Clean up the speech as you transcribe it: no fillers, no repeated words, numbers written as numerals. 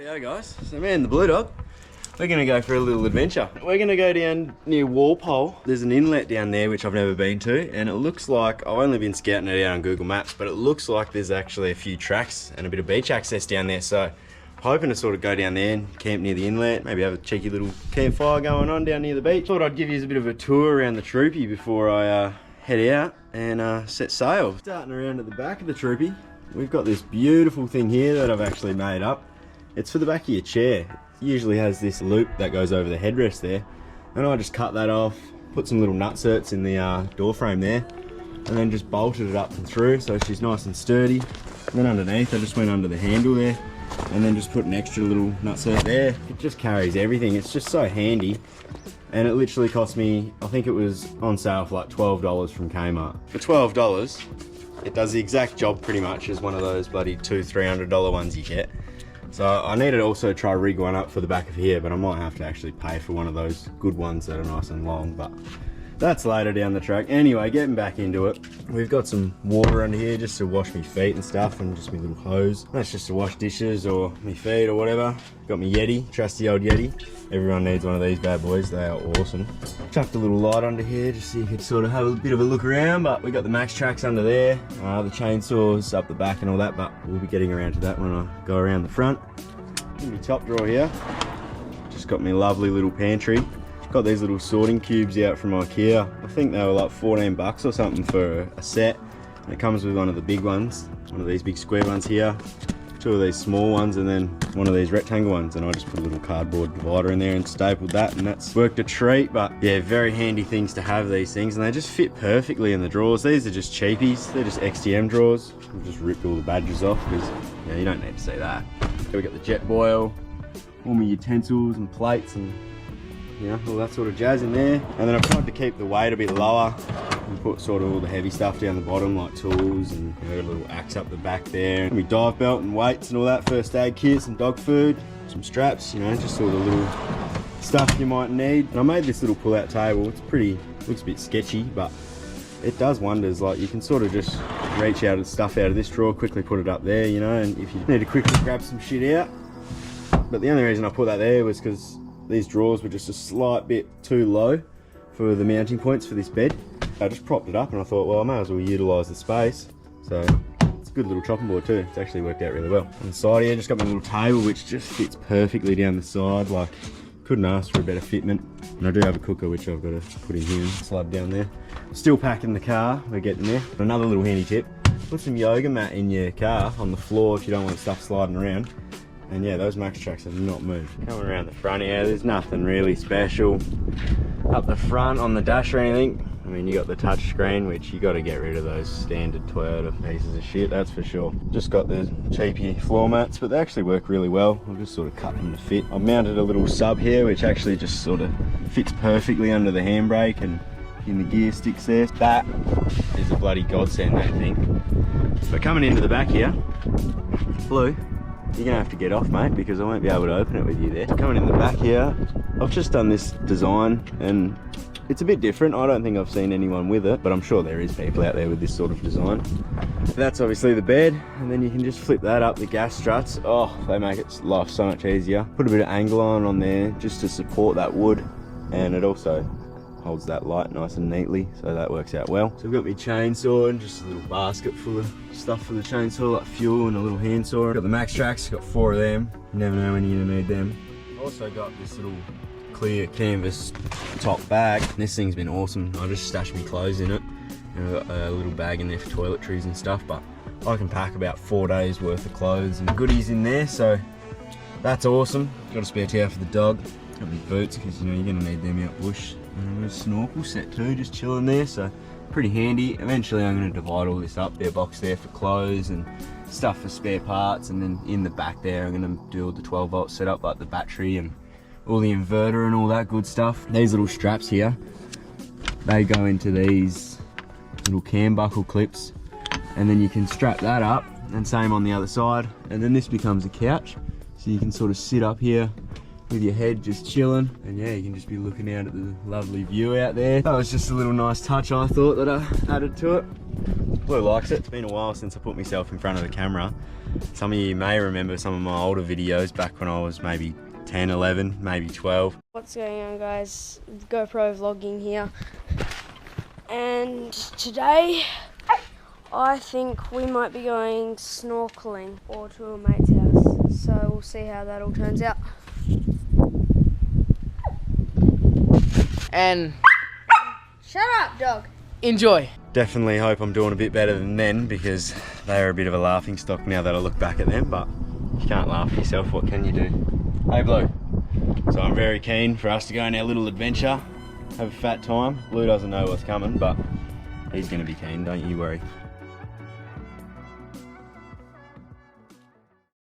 Rightio guys, so me and the Blue Dog, we're going to go for a little adventure. We're going to go down near Walpole. There's an inlet down there which I've never been to, and it looks like, I've only been scouting it out on Google Maps, but it looks like there's actually a few tracks and a bit of beach access down there, so hoping to sort of go down there and camp near the inlet, maybe have a cheeky little campfire going on down near the beach. Thought I'd give you a bit of a tour around the Troopy before I head out and set sail. Starting around at the back of the Troopy, we've got this beautiful thing here that I've actually made up. It's for the back of your chair. It usually has this loop that goes over the headrest there, and I just cut that off, put some little nutserts in the door frame there, and then just bolted it up and through so she's nice and sturdy. And then underneath I just went under the handle there and then just put an extra little nutcert there. It just carries everything. It's just so handy, and it literally cost me, I think it was on sale for like $12 from Kmart. For $12 it does the exact job pretty much as one of those bloody $200-300 ones you get. So I need to also try rig one up for the back of here, but I might have to actually pay for one of those good ones that are nice and long, but that's later down the track. Anyway, getting back into it, we've got some water under here just to wash my feet and stuff, and just my little hose. That's just to wash dishes or my feet or whatever. Got my Yeti, trusty old Yeti. Everyone needs one of these bad boys, they are awesome. Chucked a little light under here just so you could sort of have a bit of a look around, but we got the max tracks under there, the chainsaws up the back and all that, but we'll be getting around to that when I go around the front. In my top drawer here, just got my lovely little pantry. Got these little sorting cubes out from IKEA. I think they were like 14 bucks or something for a set. And it comes with one of the big ones, one of these big square ones here, two of these small ones, and then one of these rectangle ones. And I just put a little cardboard divider in there and stapled that, and that's worked a treat. But yeah, very handy things to have, these things, and they just fit perfectly in the drawers. These are just cheapies, they're just XTM drawers. I've just ripped all the badges off because yeah, you don't need to see that. Here we got the jet boil, all my utensils and plates and all that sort of jazz in there. And then I've tried to keep the weight a bit lower and put sort of all the heavy stuff down the bottom, like tools, and got a little axe up the back there. And my dive belt and weights and all that, first aid kit, some dog food, some straps, just all the little stuff you might need. And I made this little pull-out table. It's pretty, looks a bit sketchy, but it does wonders. Like, you can sort of just reach out stuff out of this drawer, quickly put it up there, and if you need to quickly grab some shit out. But the only reason I put that there was because these drawers were just a slight bit too low for the mounting points for this bed. I just propped it up and I thought, well, I may as well utilise the space. So it's a good little chopping board too. It's actually worked out really well. On the side here, just got my little table which just fits perfectly down the side. Like, couldn't ask for a better fitment. And I do have a cooker which I've got to put in here and slide down there. Still packing the car, we're getting there. Another little handy tip, put some yoga mat in your car on the floor if you don't want stuff sliding around. And yeah, those max tracks have not moved. Coming around the front here, there's nothing really special up the front on the dash or anything. I mean, you got the touch screen, which you got to get rid of those standard Toyota pieces of shit, that's for sure. Just got the cheapy floor mats, but they actually work really well. I've just sort of cut them to fit. I've mounted a little sub here, which actually just sort of fits perfectly under the handbrake and in the gear sticks there. That is a bloody godsend, that thing. But coming into the back here, Blue, you're gonna have to get off, mate, because I won't be able to open it with you there. Coming in the back here, I've just done this design and it's a bit different. I don't think I've seen anyone with it, but I'm sure there is people out there with this sort of design. That's obviously the bed, and then you can just flip that up, the gas struts. Oh, they make it life so much easier. Put a bit of angle on there just to support that wood, and it also holds that light nice and neatly, so that works out well. So I've got my chainsaw and just a little basket full of stuff for the chainsaw, like fuel and a little handsaw. Got the max tracks, got 4 of them. You never know when you're gonna need them. Also got this little clear canvas top bag. This thing's been awesome. I just stashed my clothes in it. I've got a little bag in there for toiletries and stuff, but I can pack about 4 days worth of clothes and goodies in there, so that's awesome. Got a spare towel for the dog. Got my boots, because you're gonna need them out bush. And a snorkel set too, just chilling there, so pretty handy. Eventually I'm going to divide all this up, their box there for clothes and stuff for spare parts, and then in the back there I'm going to do all the 12-volt setup, like the battery and all the inverter and all that good stuff. These little straps here, they go into these little cam buckle clips, and then you can strap that up, and same on the other side, and then this becomes a couch, so you can sort of sit up here with your head just chilling, and yeah, you can just be looking out at the lovely view out there. That was just a little nice touch I thought that I added to it. Blue likes it. It's been a while since I put myself in front of the camera. Some of you may remember some of my older videos back when I was maybe 10, 11, maybe 12. What's going on, guys? GoPro vlogging here. And today, I think we might be going snorkeling or to a mate's house. So we'll see how that all turns out. And Shut up, dog. enjoy. Definitely hope I'm doing a bit better than then, because they are a bit of a laughing stock now that I look back at them, but you can't laugh at yourself, what can you do? Hey Blue, so I'm very keen for us to go on our little adventure, have a fat time. Blue doesn't know what's coming, but he's going to be keen, don't you worry.